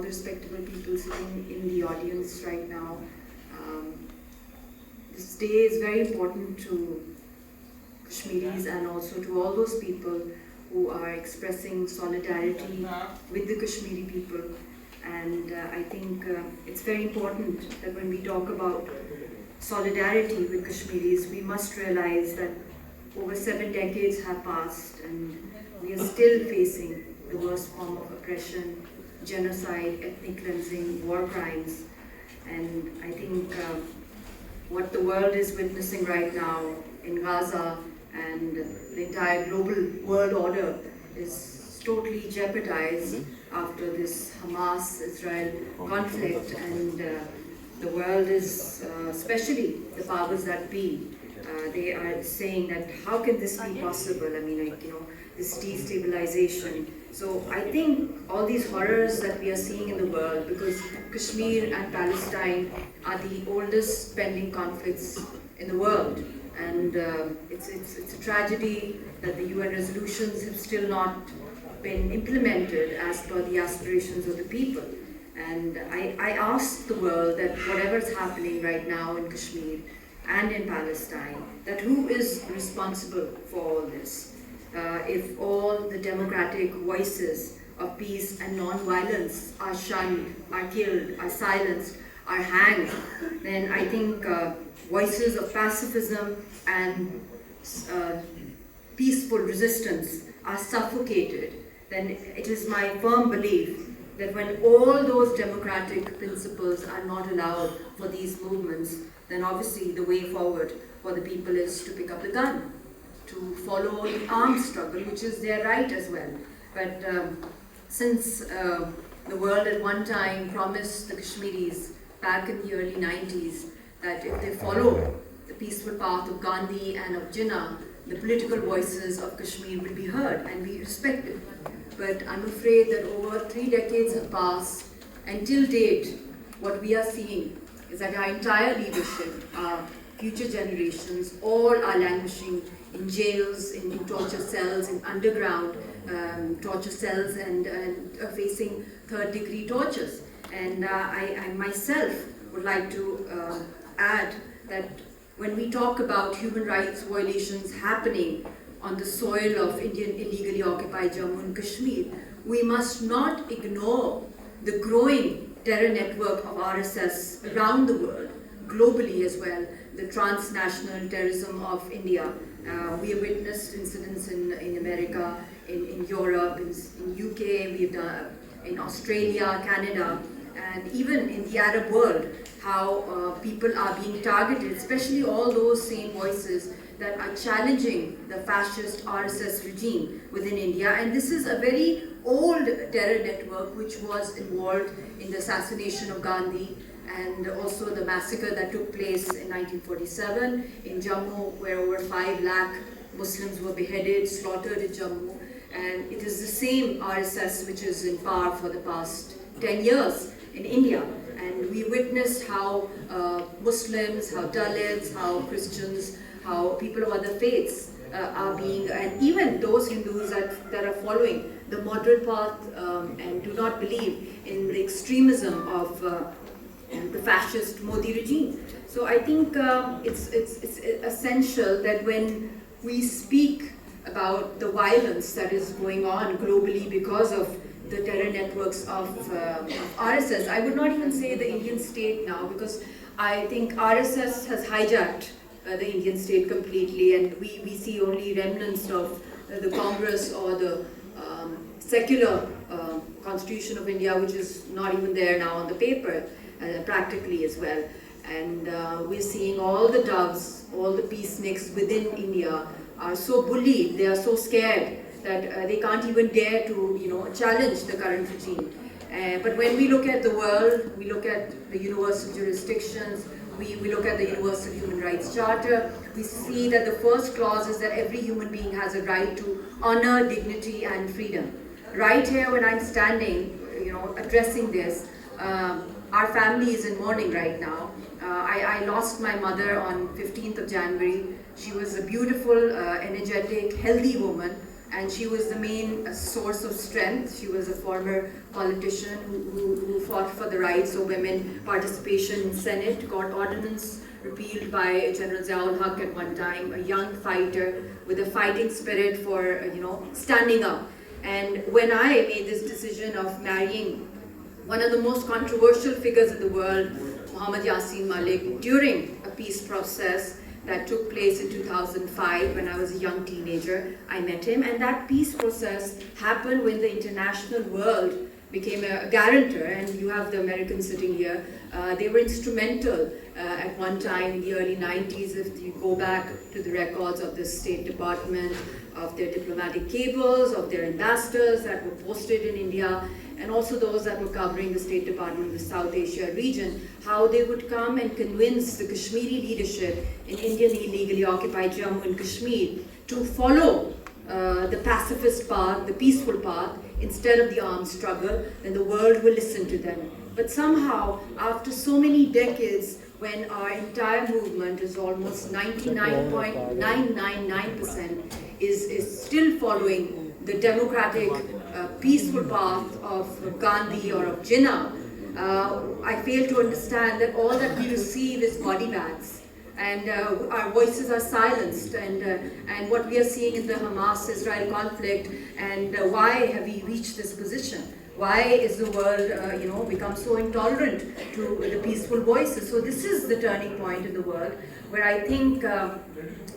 all the respectable people sitting in the audience right now. This day is very important to Kashmiris and also to all those people who are expressing solidarity with the Kashmiri people. And I think it's very important that when we talk about solidarity with Kashmiris, we must realize that over 7 decades have passed and we are still facing the worst form of oppression, genocide, ethnic cleansing, war crimes. And I think what the world is witnessing right now in Gaza and the entire global world order is totally jeopardized after this Hamas-Israel conflict, and the world is, especially the powers that be, they are saying that how can this be possible? I mean, like, this destabilization. So I think all these horrors that we are seeing in the world, because Kashmir and Palestine are the oldest pending conflicts in the world, and it's a tragedy that the UN resolutions have still not been implemented as per the aspirations of the people. And I ask the world that whatever is happening right now in Kashmir and in Palestine, that who is responsible for all this? If all the democratic voices of peace and non-violence are shunned, are killed, are silenced, are hanged, then I think voices of pacifism and peaceful resistance are suffocated, then it is my firm belief that when all those democratic principles are not allowed for these movements, then obviously the way forward for the people is to pick up the gun, to follow the armed struggle, which is their right as well. But since the world at one time promised the Kashmiris back in the early 90s that if they follow the peaceful path of Gandhi and of Jinnah, the political voices of Kashmir will be heard and be respected. But I'm afraid that over 3 decades have passed, and till date, what we are seeing is that our entire leadership, our future generations, all are languishing in jails, in torture cells, in underground torture cells, and facing third-degree tortures. And I myself would like to add that when we talk about human rights violations happening on the soil of Indian illegally occupied Jammu and Kashmir, we must not ignore the growing terror network of RSS around the world, globally as well, the transnational terrorism of India. We have witnessed incidents in America, in Europe, in UK, we've done in Australia, Canada, and even in the Arab world, how people are being targeted, especially all those same voices that are challenging the fascist RSS regime within India. And this is a very old terror network which was involved in the assassination of Gandhi and also the massacre that took place in 1947 in Jammu, where over 5 lakh Muslims were beheaded, slaughtered in Jammu. And it is the same RSS which is in power for the past 10 years in India. And we witnessed how Muslims, how Dalits, how Christians, how people of other faiths are being, and even those Hindus that are following the moderate path and do not believe in the extremism of the fascist Modi regime. So I think it's essential that when we speak about the violence that is going on globally because of the terror networks of RSS, I would not even say the Indian state now, because I think RSS has hijacked the Indian state completely, and we see only remnants of the Congress or the secular Constitution of India, which is not even there now on the paper, practically as well. And we're seeing all the doves, all the peaceniks within India are so bullied, they are so scared that they can't even dare to challenge the current regime. But when we look at the world, we look at the universal jurisdictions, we look at the Universal Human Rights Charter, we see that the first clause is that every human being has a right to honor, dignity and freedom. Right here when I'm standing, addressing this, our family is in mourning right now. I lost my mother on 15th of January. She was a beautiful, energetic, healthy woman. and she was the main source of strength. She was a former politician who fought for the rights of women participation in Senate, got ordinance repealed by General Ziaul Haq at one time, a young fighter with a fighting spirit for, standing up. And when I made this decision of marrying one of the most controversial figures in the world, Mohammad Yasin Malik, during a peace process that took place in 2005 when I was a young teenager, I met him, and that peace process happened when the international world became a guarantor, and you have the Americans sitting here. They were instrumental at one time in the early 90s. If you go back to the records of the State Department, of their diplomatic cables, of their ambassadors that were posted in India, and also those that were covering the State Department of the South Asia region, how they would come and convince the Kashmiri leadership in Indian illegally occupied Jammu and Kashmir to follow the pacifist path, the peaceful path, instead of the armed struggle, then the world will listen to them. But somehow, after so many decades, when our entire movement is almost 99.999% is still following the democratic, peaceful path of Gandhi or of Jinnah, I fail to understand that all that we receive is body bags, and our voices are silenced, and what we are seeing in the Hamas-Israel conflict, and why have we reached this position? Why is the world, become so intolerant to the peaceful voices? So this is the turning point in the world, where I think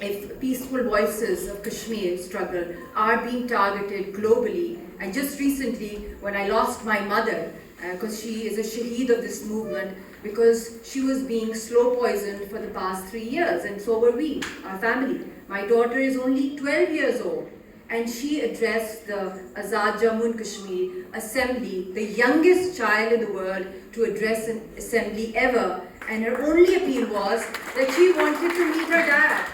if peaceful voices of Kashmir struggle are being targeted globally, and just recently when I lost my mother, because she is a shaheed of this movement, because she was being slow poisoned for the past 3 years, and so were we, our family. My daughter is only 12 years old, and she addressed the Azad Jammu and Kashmir Assembly, the youngest child in the world to address an assembly ever, and her only appeal was that she wanted to meet her dad.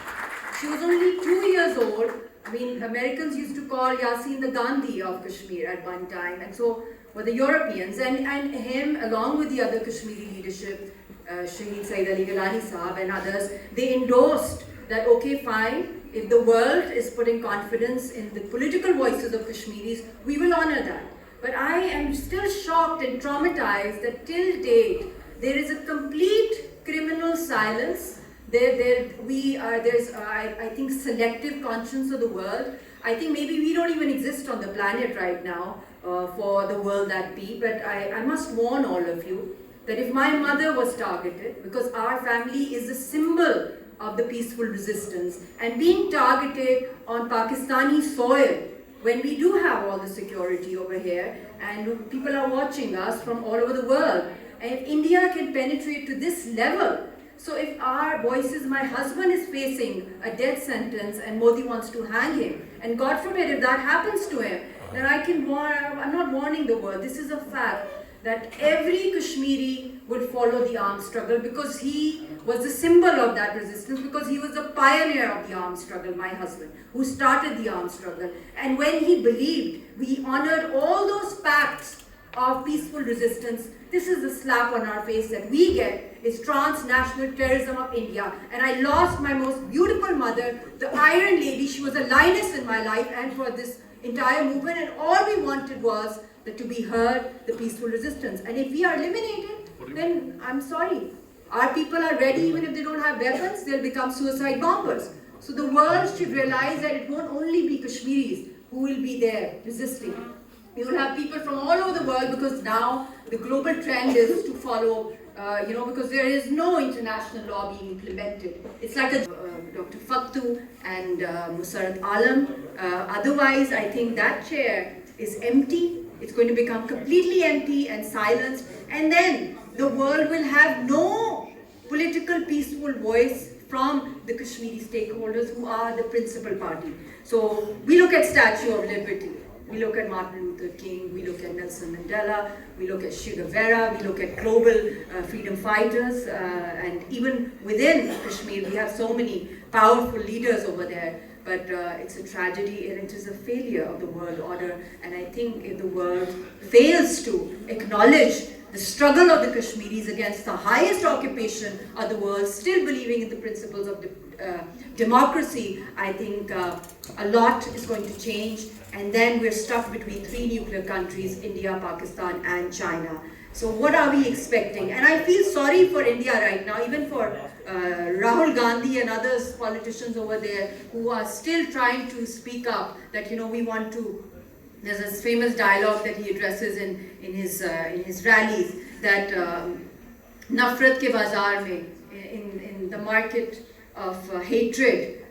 She was only 2 years old. I mean, Americans used to call Yasin the Gandhi of Kashmir at one time, and so were the Europeans, and him, along with the other Kashmiri leadership, Shaheed Saeed Ali Gilani Saab and others, they endorsed that, okay, fine, if the world is putting confidence in the political voices of Kashmiris, we will honor that. But I am still shocked and traumatized that till date, there is a complete criminal silence. There's I think, selective conscience of the world. I think maybe we don't even exist on the planet right now for the world that be, but I must warn all of you that if my mother was targeted, because our family is a symbol of the peaceful resistance, and being targeted on Pakistani soil, when we do have all the security over here, and people are watching us from all over the world, and India can penetrate to this level. So if our voices, my husband is facing a death sentence and Modi wants to hang him, and God forbid if that happens to him, then I'm not warning the world, this is a fact, that every Kashmiri will follow the armed struggle, because he was the symbol of that resistance, because he was the pioneer of the armed struggle, my husband, who started the armed struggle. And when he believed, we honored all those pacts of peaceful resistance. This is the slap on our face that we get, is transnational terrorism of India. And I lost my most beautiful mother, the Iron Lady. She was a lioness in my life and for this entire movement, and all we wanted was that to be heard, the peaceful resistance. And if we are eliminated, then I'm sorry. Our people are ready, even if they don't have weapons, they'll become suicide bombers. So the world should realize that it won't only be Kashmiris who will be there resisting. We will have people from all over the world, because now the global trend is to follow, because there is no international law being implemented. It's like Dr. Faktu and Musarrat Alam. Otherwise, I think that chair is empty. It's going to become completely empty and silenced. And then the world will have no political peaceful voice from the Kashmiri stakeholders, who are the principal party. So we look at Statue of Liberty. We look at Martin Luther King, we look at Nelson Mandela, we look at Che Guevara, we look at global freedom fighters, and even within Kashmir, we have so many powerful leaders over there. But it's a tragedy, and it is a failure of the world order. And I think if the world fails to acknowledge the struggle of the Kashmiris against the highest occupation of the world, still believing in the principles of democracy, I think a lot is going to change, and then we're stuck between three nuclear countries, India, Pakistan and China. So what are we expecting? And I feel sorry for India right now, even for Rahul Gandhi and others politicians over there who are still trying to speak up that, you know, we want to. There's this famous dialogue that he addresses in his rallies that nafrat ke bazaar mein, in the market of hatred,